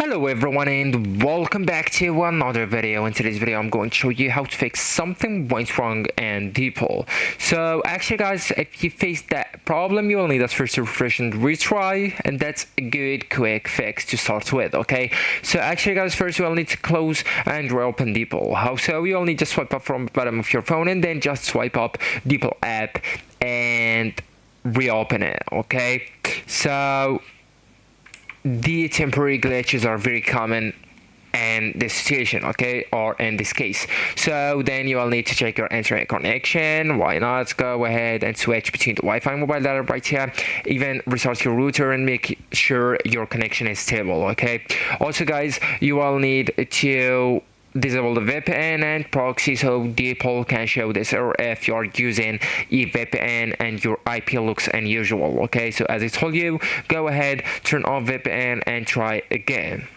Hello everyone and welcome back to another video. In today's video I'm going to show you how to fix something went wrong in DeepL. So actually guys, if you face that problem, you will need us first to refresh and retry, and that's a good quick fix to start with. Okay, so actually guys, first you will need to close and reopen DeepL. How so? You will need to swipe up from the bottom of your phone and then just swipe up DeepL app and reopen it. Okay, so the temporary glitches are very common in this situation, okay, or in this case. So then you will need to check your internet connection. Why not go ahead and switch between the Wi-Fi and mobile data right here, even restart your router and make sure your connection is stable. Okay, also guys, you will need to disable the VPN and proxy so DeepL can show this, or if you are using a VPN and your IP looks unusual. Okay, so as I told you, go ahead, turn off VPN and try again.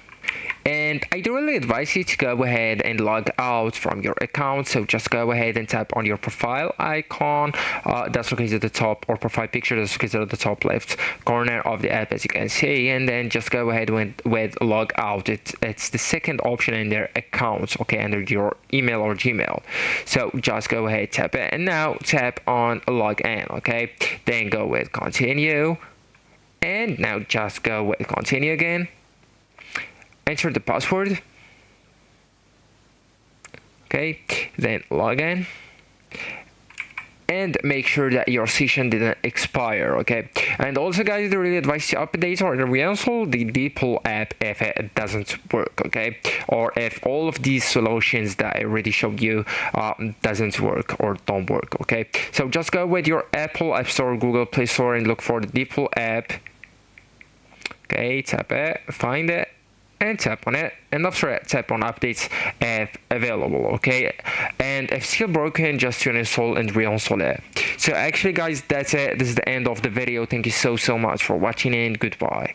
And I do really advise you to go ahead and log out from your account. So just go ahead and tap on your profile icon that's located at the top, or profile picture that's located at the top left corner of the app, as you can see, and then just go ahead with log out. It's the second option in their account, okay, under your email or Gmail. So just go ahead, tap it, and now tap on log in. Okay, then go with continue, and now just go with continue again. Enter the password. Okay, then log in and make sure that your session didn't expire. Okay, and also guys, I really advise you update or reinstall the DeepL app if it doesn't work, okay, or if all of these solutions that I already showed you doesn't work or don't work. Okay, so just go with your Apple App Store, Google Play Store, and look for the DeepL app. Okay, tap it, find it, and tap on it, and after it, tap on updates if available. Okay, and if still broken, just uninstall and reinstall it. So actually guys, that's it. This is the end of the video. Thank you so much for watching, and goodbye.